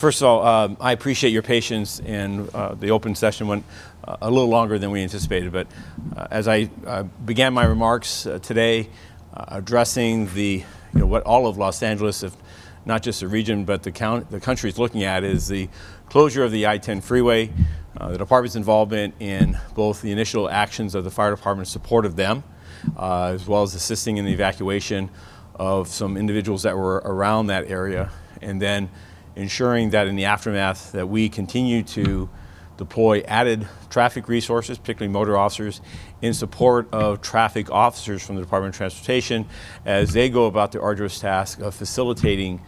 First of all, I appreciate your patience, and the open session went a little longer than we anticipated. But as I began my remarks today, addressing what all of Los Angeles, if not just the region, but the country is looking at, is the closure of the I-10 freeway, the department's involvement in both the initial actions of the fire department's support of them, as well as assisting in the evacuation of some individuals that were around that area, and then ensuring that in the aftermath that we continue to deploy added traffic resources, particularly motor officers, in support of traffic officers from the Department of Transportation as they go about the arduous task of facilitating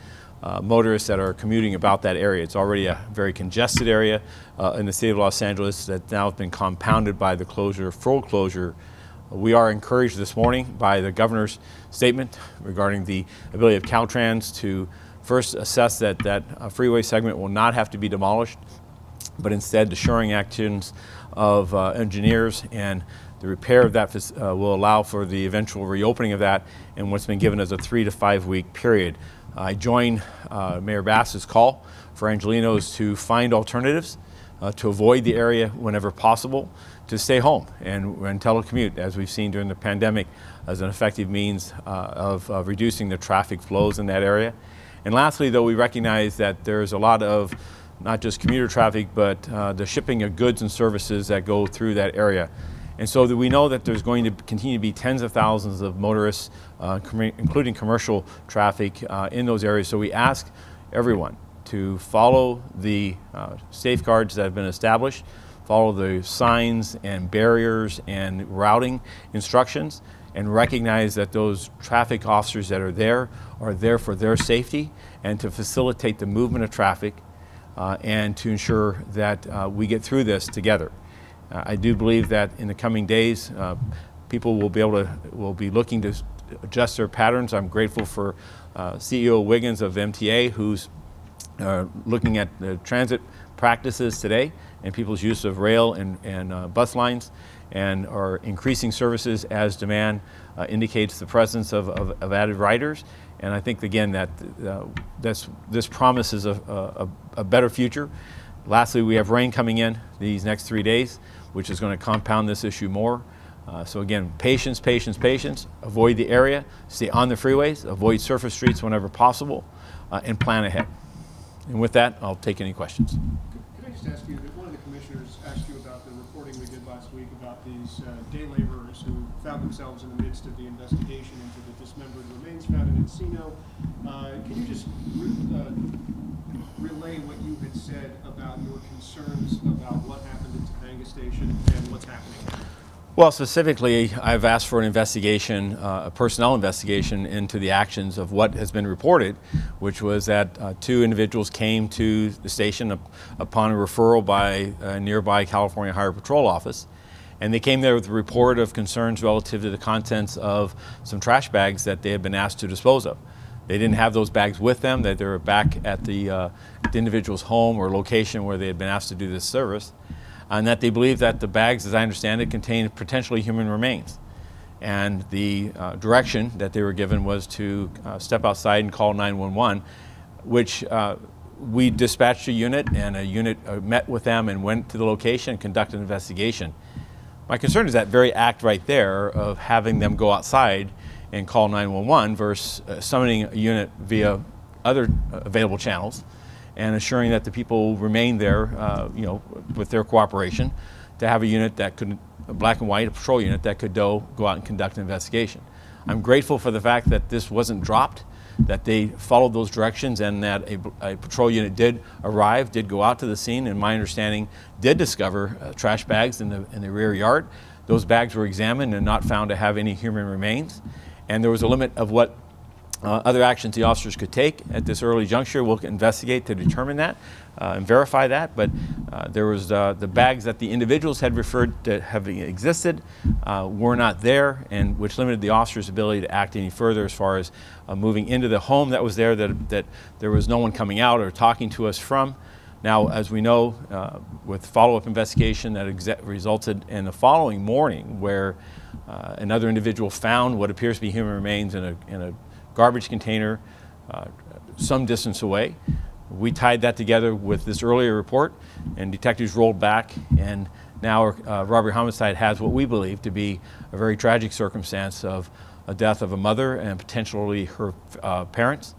motorists that are commuting about that area. It's already a very congested area in the city of Los Angeles that now has been compounded by the full closure. We are encouraged this morning by the governor's statement regarding the ability of Caltrans to first assess that freeway segment will not have to be demolished, but instead the shoring actions of engineers and the repair of that will allow for the eventual reopening of that in what's been given as a 3 to 5 week period. I join Mayor Bass's call for Angelenos to find alternatives, to avoid the area whenever possible, to stay home and telecommute, as we've seen during the pandemic, as an effective means of reducing the traffic flows in that area. And lastly, though, we recognize that there's a lot of not just commuter traffic, but the shipping of goods and services that go through that area. And so that we know that there's going to continue to be tens of thousands of motorists, including commercial traffic in those areas. So we ask everyone to follow the safeguards that have been established, follow the signs and barriers and routing instructions, and recognize that those traffic officers that are there for their safety and to facilitate the movement of traffic and to ensure that we get through this together. I do believe that in the coming days, people will be looking to adjust their patterns. I'm grateful for CEO Wiggins of MTA, who's looking at the transit practices today and people's use of rail and bus lines, and are increasing services as demand indicates the presence of added riders. And I think, again, that this promises a better future. Lastly, we have rain coming in these next 3 days, which is going to compound this issue more. So again, patience, patience, patience. Avoid the area, stay on the freeways, avoid surface streets whenever possible, and plan ahead. And with that, I'll take any questions. Could I just ask you that one of the commissioners asked you about the reporting we did last week about these day laborers who found themselves in the midst of the investigation into the dismembered remains found in Encino. Can you just relay what you had said about your concerns about what happened at Topanga Station and what's happening? Well, specifically, I've asked for an investigation, a personnel investigation into the actions of what has been reported, which was that 2 individuals came to the station upon a referral by a nearby California Highway Patrol office. And they came there with a report of concerns relative to the contents of some trash bags that they had been asked to dispose of. They didn't have those bags with them, that they were back at the individual's home or location where they had been asked to do this service, and that they believe that the bags, as I understand it, contained potentially human remains. And the direction that they were given was to step outside and call 911, which we dispatched a unit, and a unit met with them and went to the location and conducted an investigation. My concern is that very act right there of having them go outside and call 911 versus summoning a unit via other available channels and assuring that the people remain there, with their cooperation, to have a unit that could, a black and white, a patrol unit that could go out and conduct an investigation. I'm grateful for the fact that this wasn't dropped, that they followed those directions, and that a patrol unit did arrive, did go out to the scene, and my understanding did discover trash bags in the rear yard. Those bags were examined and not found to have any human remains. And there was a limit of what other actions the officers could take at this early juncture. We'll investigate to determine that and verify that. But there was the bags that the individuals had referred to having existed were not there, and which limited the officers' ability to act any further as far as moving into the home that was there, that there was no one coming out or talking to us from. Now, as we know, with follow-up investigation that resulted in the following morning, where another individual found what appears to be human remains in a garbage container some distance away. We tied that together with this earlier report, and detectives rolled back, and now robbery homicide has what we believe to be a very tragic circumstance of a death of a mother and potentially her parents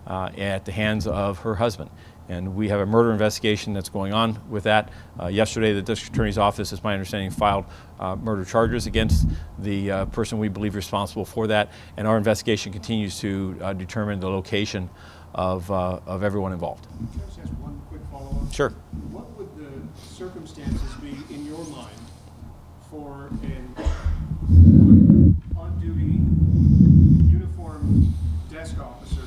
at the hands of her husband. And we have a murder investigation that's going on with that. Yesterday, the district attorney's office, as my understanding, filed murder charges against the person we believe responsible for that. And our investigation continues to determine the location of everyone involved. Can I just ask one quick follow-up? Sure. What would the circumstances be in your mind for an on-duty uniformed desk officer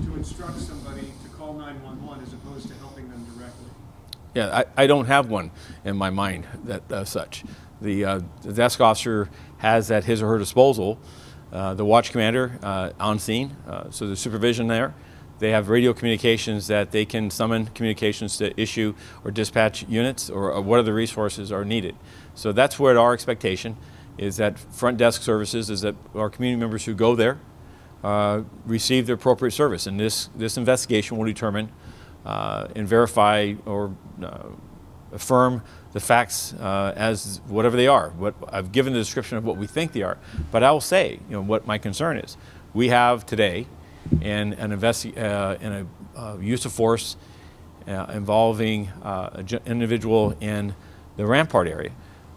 to instruct somebody to call 911 as opposed to helping them directly? Yeah, I don't have one in my mind that such. The desk officer has at his or her disposal the watch commander on scene, so there's supervision there. They have radio communications that they can summon communications to issue or dispatch units or what other resources are needed. So that's what our expectation is, that front desk services is that our community members who go there receive the appropriate service. And this investigation will determine and verify or affirm the facts as whatever they are. What I've given the description of what we think they are, but I will say, what my concern is. We have today in a use of force involving an individual in the Rampart area,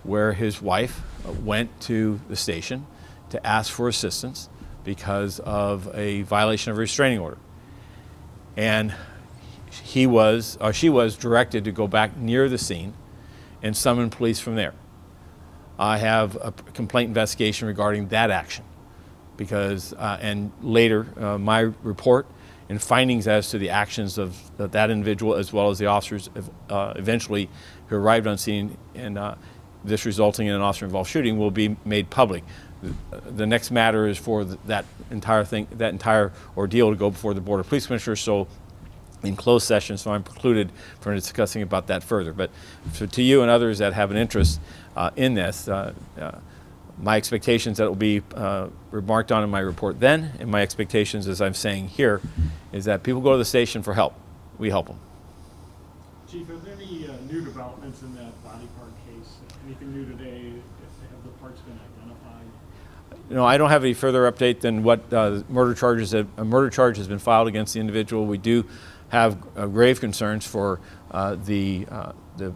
where his wife went to the station to ask for assistance because of a violation of a restraining order, and she was directed to go back near the scene and summon police from there. I have a complaint investigation regarding that action, because and later my report and findings as to the actions of that individual as well as the officers eventually who arrived on scene, and this resulting in an officer-involved shooting, will be made public. The next matter is for that entire ordeal to go before the Board of Police Commissioners. So in closed session, so I'm precluded from discussing about that further. But to you and others that have an interest in this, my expectations that will be remarked on in my report then, and my expectations, as I'm saying here, is that people go to the station for help. We help them. Chief, are there any new developments in that body part case? Anything new today? Have the parts been identified? No, I don't have any further update than what murder charge has been filed against the individual. We do have grave concerns for the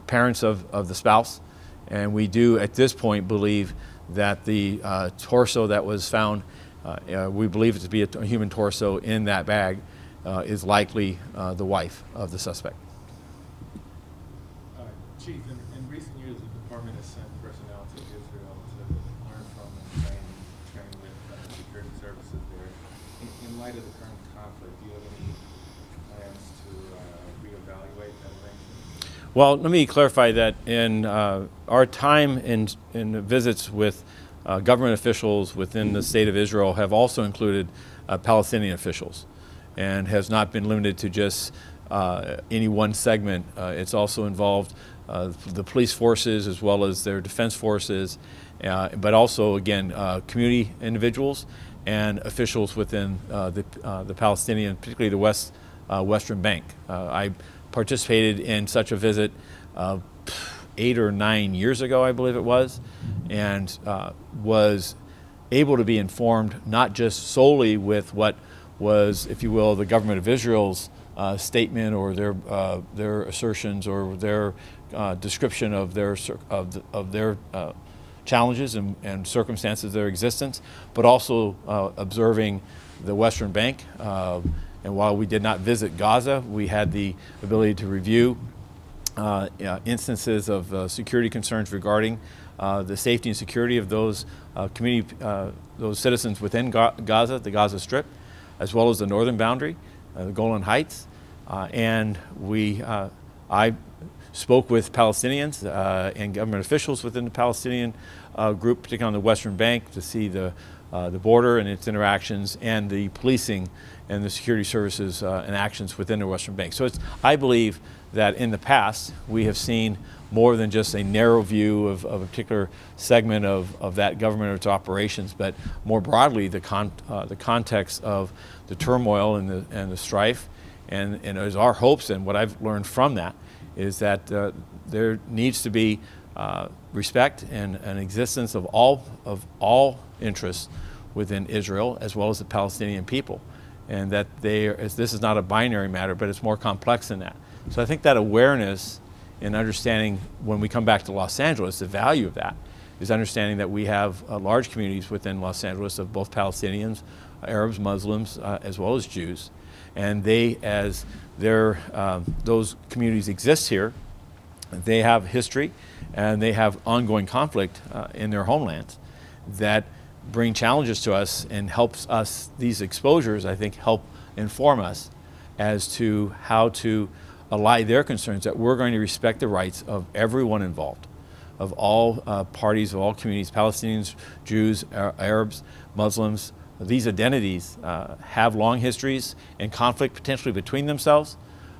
parents of the spouse, and we do at this point believe that the torso that was found, we believe it to be a human torso in that bag, is likely the wife of the suspect. Chief, in recent years, the department has sent personnel to Israel to learn from and train with security services there. In light of the current conflict, do you have any plans to reevaluate that arrangement? Well, let me clarify that in our time in visits with government officials within the state of Israel have also included Palestinian officials, and has not been limited to just any one segment. It's also involved the police forces as well as their defense forces, but also, again, community individuals and officials within the Palestinian, particularly the Western Bank. I participated in such a visit 8 or 9 years ago, I believe it was, and was able to be informed not just solely with what was, if you will, the government of Israel's statement or their assertions or their description of their challenges and circumstances of their existence, but also observing the Western Bank. And while we did not visit Gaza, we had the ability to review instances of security concerns regarding the safety and security of those those citizens within Gaza, the Gaza Strip, as well as the northern boundary, the Golan Heights. And I spoke with Palestinians and government officials within the Palestinian group, particularly on the Western Bank, to see the border and its interactions and the policing and the security services and actions within the Western Bank. So I believe that in the past we have seen more than just a narrow view of a particular segment of that government or its operations, but more broadly the context of the turmoil and the strife And it is our hopes, and what I've learned from that, is that there needs to be respect and an existence of all interests within Israel as well as the Palestinian people, and that this is not a binary matter, but it's more complex than that. So I think that awareness and understanding when we come back to Los Angeles, the value of that is understanding that we have large communities within Los Angeles of both Palestinians, Arabs, Muslims, as well as Jews, and those communities exist here. They have history and they have ongoing conflict in their homelands that bring challenges to us and helps us. These exposures, I think, help inform us as to how to allay their concerns, that we're going to respect the rights of everyone involved, of all parties, of all communities, Palestinians, Jews, Arabs, Muslims. These identities have long histories and conflict potentially between themselves,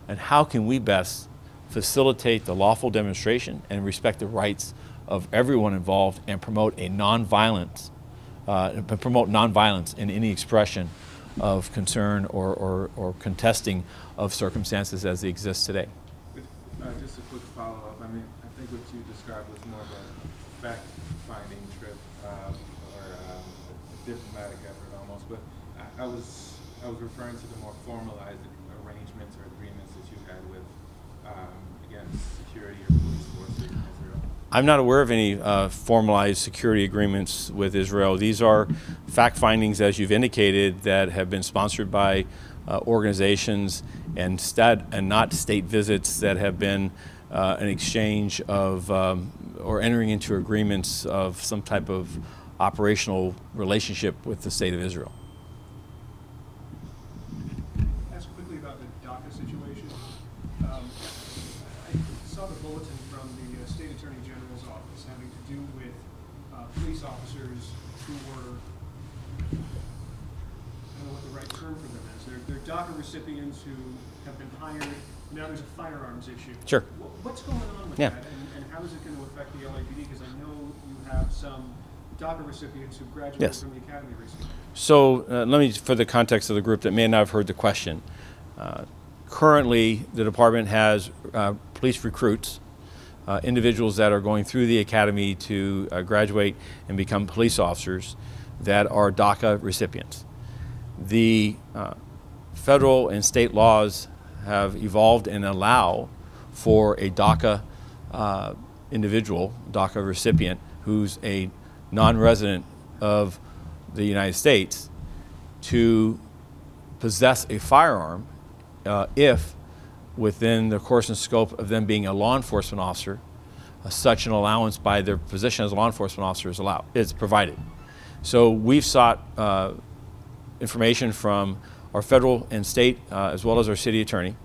and how can we best facilitate the lawful demonstration and respect the rights of everyone involved and promote nonviolence in any expression of concern or contesting of circumstances as they exist today. Just a quick follow-up. I mean, I think what you described was more of a fact-finding trip or a diplomatic effort almost, but I was referring to the more formalized arrangements or agreements that you had with, again, security or police forces in Israel. I'm not aware of any formalized security agreements with Israel. These are fact findings, as you've indicated, that have been sponsored by organizations and not state visits that have been an exchange of or entering into agreements of some type of operational relationship with the state of Israel. Ask quickly about the DACA situation. I saw the bulletin from the State Attorney General's office having to do with police officers who were, I don't know what the right term for them is. They're DACA recipients who have been hired. Now there's a firearms issue. Sure. What's going on with Yeah. that, and how is it going to affect the LAPD? Because I know you have some DACA recipients who graduated Yes. from the academy recently. So let me, for the context of the group that may not have heard the question, currently the department has police recruits, individuals that are going through the academy to graduate and become police officers that are DACA recipients. The federal and state laws have evolved and allow for a DACA individual, DACA recipient, who's a non-resident of the United States, to possess a firearm if, within the course and scope of them being a law enforcement officer, such an allowance by their position as a law enforcement officer is provided. So we've sought information from our federal and state, as well as our city attorney,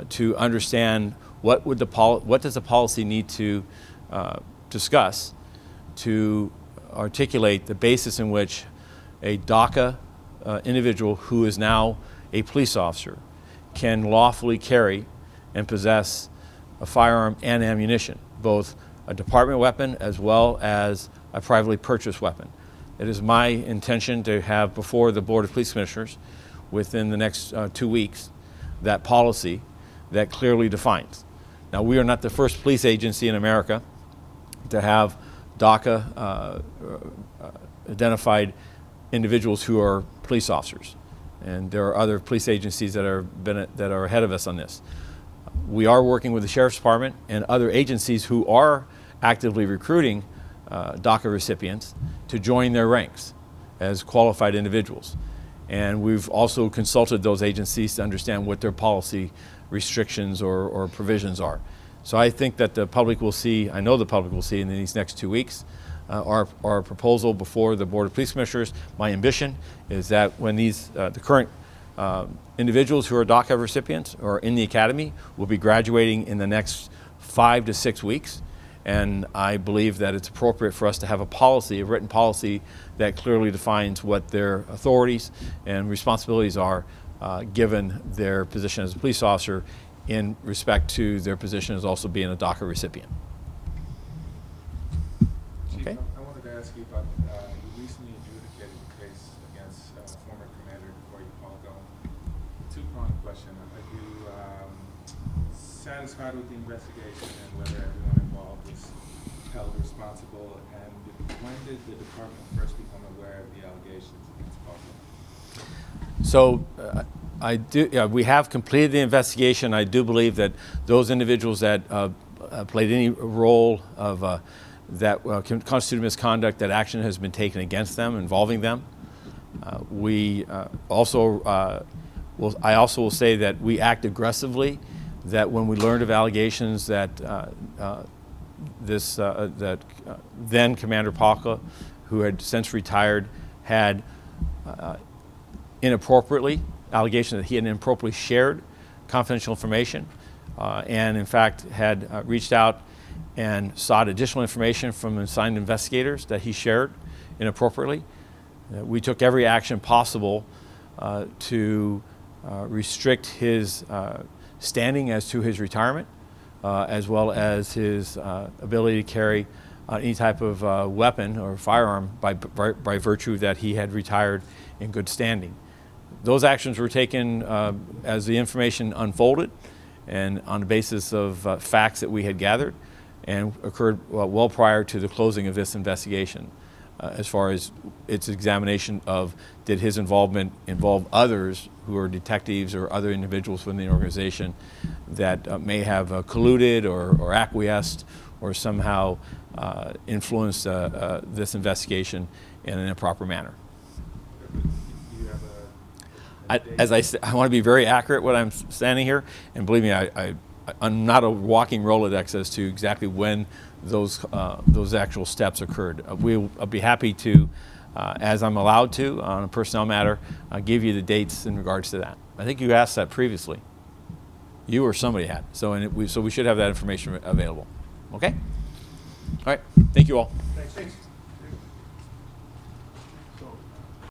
to understand what does the policy need to discuss to articulate the basis in which a DACA individual who is now a police officer can lawfully carry and possess a firearm and ammunition, both a department weapon as well as a privately purchased weapon. It is my intention to have before the Board of Police Commissioners within the next 2 weeks that policy that clearly defines. Now, we are not the first police agency in America to have DACA identified individuals who are police officers, and there are other police agencies that are ahead of us on this. We are working with the Sheriff's Department and other agencies who are actively recruiting DACA recipients to join their ranks as qualified individuals. And we've also consulted those agencies to understand what their policy restrictions or provisions are. So I think that the public will see, I know the public will see in these next 2 weeks, our proposal before the Board of Police Commissioners. My ambition is that when the current individuals who are DACA recipients or in the academy will be graduating in the next 5 to 6 weeks. And I believe that it's appropriate for us to have a written policy that clearly defines what their authorities and responsibilities are given their position as a police officer in respect to their position as also being a DACA recipient. Chief, Okay. I wanted to ask you about, you recently adjudicated the case against former Commander Corey Paul. Two-pronged question. Are you satisfied with the investigation and whether everyone involved is held responsible? And when did the department first become aware of the allegations against Parker? So we have completed the investigation. I do believe that those individuals that played any role of that constituted misconduct, that action has been taken against them, involving them. I also will say that we act aggressively. That when we learned of allegations that then Commander Parker, who had since retired, had allegations that he had inappropriately shared confidential information, and in fact had reached out and sought additional information from assigned investigators that he shared inappropriately. We took every action possible to restrict his standing as to his retirement, as well as his ability to carry any type of weapon or firearm by virtue that he had retired in good standing. Those actions were taken as the information unfolded and on the basis of facts that we had gathered, and occurred well prior to the closing of this investigation. As far as its examination of, did his involvement involve others who are detectives or other individuals within the organization that may have colluded or acquiesced or somehow influenced this investigation in an improper manner. As I said, I want to be very accurate when I'm standing here, and believe me, I'm not a walking Rolodex as to exactly when those actual steps occurred. I'll be happy to, as I'm allowed to on a personnel matter, give you the dates in regards to that. I think you asked that previously. You or somebody had. So we should have that information available. Okay? All right. Thank you all. Thanks.